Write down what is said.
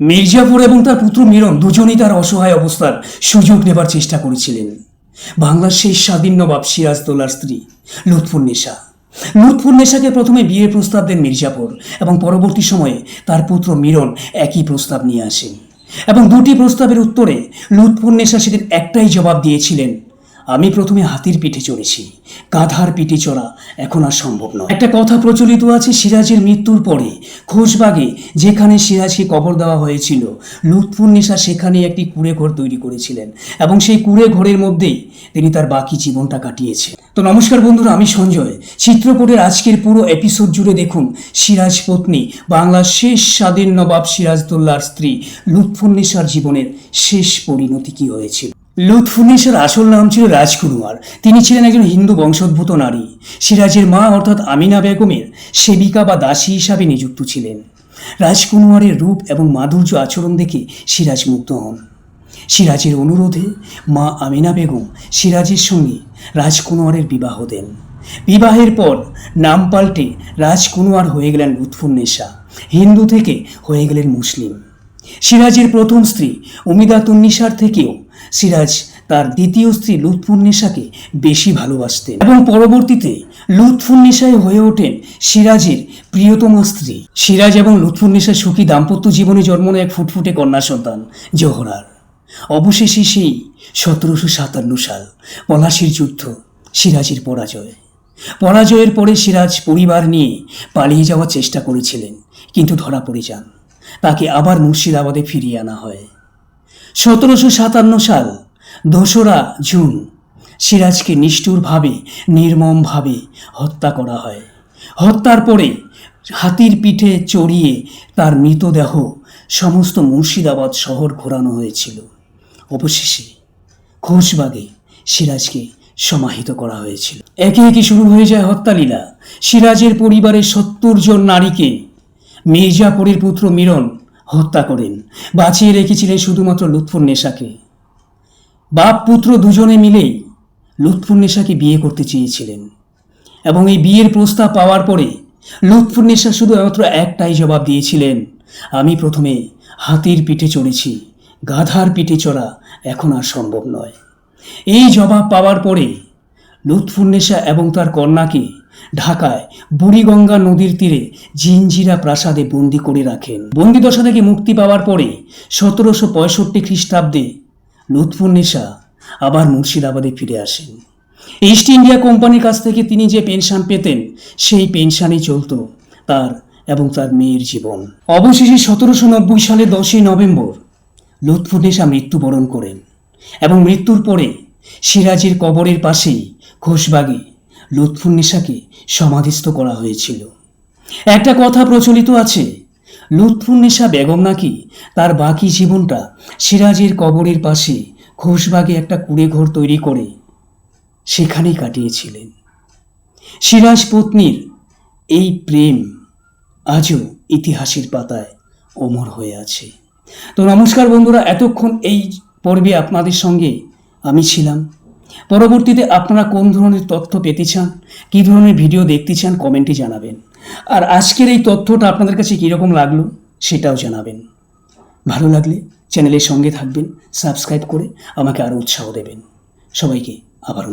মির্জাপুর এবং তার পুত্র মিরন দুজনেই তার অসহায় অবস্থার সুযোগ নেবার চেষ্টা করেছিলেন। বাংলার সেই স্বাধীন নবাব সিরাজদৌল্লার স্ত্রী লুৎফুন্নেসা। লুৎফুন্নেসাকে প্রথমে বিয়ের প্রস্তাব দেন মির্জাপুর এবং পরবর্তী সময়ে তার পুত্র মিরন একই প্রস্তাব নিয়ে আসেন এবং দুটি প্রস্তাবের উত্তরে লুৎফুন্নেসা সেদিন একটাই জবাব দিয়েছিলেন, আমি প্রথমে হাতির পিঠে চড়েছি, গাধার পিঠে চড়া এখন আর সম্ভব নয়। একটা কথা প্রচলিত আছে, সিরাজের মৃত্যুর পরে খোশবাগে যেখানে সিরাজকে কবর দেওয়া হয়েছিল, লুৎফুন্নেসা সেখানে একটি কুঁড়ে ঘর তৈরি করেছিলেন এবং সেই কুঁড়ে ঘরের মধ্যেই তিনি তার বাকি জীবনটা কাটিয়েছেন। তো নমস্কার বন্ধুরা, আমি সঞ্জয়। চিত্রকূটের আজকের পুরো এপিসোড জুড়ে দেখুন সিরাজ পত্নী বাংলার শেষ স্বাধীন নবাব সিরাজদৌল্লার স্ত্রী লুৎফুন্নেসার জীবনের শেষ পরিণতি কি হয়েছিল। লুৎফুন্নেসার আসল নাম ছিল রাজকুনুয়ার। তিনি ছিলেন একজন হিন্দু বংশোদ্ভূত নারী। সিরাজের মা অর্থাৎ আমিনা বেগমের সেবিকা বা দাসী হিসাবে নিযুক্ত ছিলেন। রাজকুনুয়ারের রূপ এবং মাধুর্য আচরণ দেখে সিরাজ মুগ্ধ হন। সিরাজের অনুরোধে মা আমিনা বেগম সিরাজের সঙ্গে রাজকুনুয়ারের বিবাহ দেন। বিবাহের পর নাম পাল্টে রাজকুনুয়ার হয়ে গেলেন লুৎফুন্নেসা। হিন্দু থেকে হয়ে গেলেন মুসলিম। সিরাজের প্রথম স্ত্রী উমিদাতুন্নিসার থেকেও সিরাজ তার দ্বিতীয় স্ত্রী লুৎফুন্নেসাকে বেশি ভালোবাসতেন এবং পরবর্তীতে লুৎফুন্নেসাই হয়ে ওঠেন সিরাজের প্রিয়তমা স্ত্রী। সিরাজ এবং লুৎফুন্নেসার সুখী দাম্পত্য জীবনে জন্ম নেয় এক ফুটফুটে কন্যা সন্তান জোহরার। অবশেষে সেই 1757 সাল পলাশির যুদ্ধ, সিরাজের পরাজয়ের পরে সিরাজ পরিবার নিয়ে পালিয়ে যাওয়ার চেষ্টা করেছিলেন, কিন্তু ধরা পড়ে যান। তাকে আবার মুর্শিদাবাদে ফিরিয়ে আনা হয়। 1757 সাল 2রা জুন সিরাজকে নিষ্ঠুরভাবে নির্মমভাবে হত্যা করা হয়। হত্যার পরে হাতির পিঠে চড়িয়ে তার মৃতদেহ সমস্ত মুর্শিদাবাদ শহর ঘোরানো হয়েছিল। অবশেষে খোশবাগে সিরাজকে সমাহিত করা হয়েছিল। একে একে শুরু হয়ে যায় হত্যালীলা। সিরাজের পরিবারের 70 জন নারীকে মির্জাপুরের পুত্র মিরন হত্যা করেন। বাঁচিয়ে রেখেছিলেন শুধুমাত্র লুৎফুন্নেসাকে। বাপ পুত্র দুজনে মিলেই লুৎফুন্নেসাকে বিয়ে করতে চেয়েছিলেন এবং এই বিয়ের প্রস্তাব পাওয়ার পরে লুৎফুন্নেসা শুধুমাত্র একটাই জবাব দিয়েছিলেন, আমি প্রথমে হাতির পিঠে চড়েছি, গাধার পিঠে চড়া এখন আর সম্ভব নয়। এই জবাব পাওয়ার পরে লুৎফুন্নেসা এবং তার কন্যাকে ঢাকায় বুড়িগঙ্গা নদীর তীরে জিঞ্জিরা প্রাসাদে বন্দি করে রাখেন। বন্দিদশা থেকে মুক্তি পাওয়ার পরে 1765 খ্রিস্টাব্দে লুৎফুন্নেসা আবার মুর্শিদাবাদে ফিরে আসেন। ইস্ট ইন্ডিয়া কোম্পানির কাছ থেকে তিনি যে পেনশন পেতেন, সেই পেনশনই চলত তার এবং তার মেয়ের জীবন। অবশেষে 1790 সালের 10ই নভেম্বর লুৎফুন্নেসা মৃত্যুবরণ করেন এবং মৃত্যুর পরে সিরাজের কবরের পাশেই খোশবাগে লুৎফুন্নেসাকে সমাধিস্থ করা হয়েছিল। একটা কথা প্রচলিত আছে, লুৎফুন্নেসা বেগম নাকি তার বাকি জীবনটা সিরাজের কবরের পাশে খোশবাগে একটা কুঁড়ে ঘর তৈরি করে সেখানেই কাটিয়েছিলেন। সিরাজ পত্নীর এই প্রেম আজও ইতিহাসের পাতায় অমর হয়ে আছে। তো নমস্কার বন্ধুরা, এতক্ষণ এই পর্বে আপনাদের সঙ্গে আমি ছিলাম। পরবর্তীতে আপনারা কোন ধরনের তথ্য পেতে চান, কী ধরনের ভিডিও দেখতে চান, কমেন্টে জানাবেন। আর আজকের এই তথ্যটা আপনাদের কাছে কীরকম লাগলো সেটাও জানাবেন। ভালো লাগলে চ্যানেলের সঙ্গে থাকবেন, সাবস্ক্রাইব করে আমাকে আরও উৎসাহ দেবেন। সবাইকে আবারও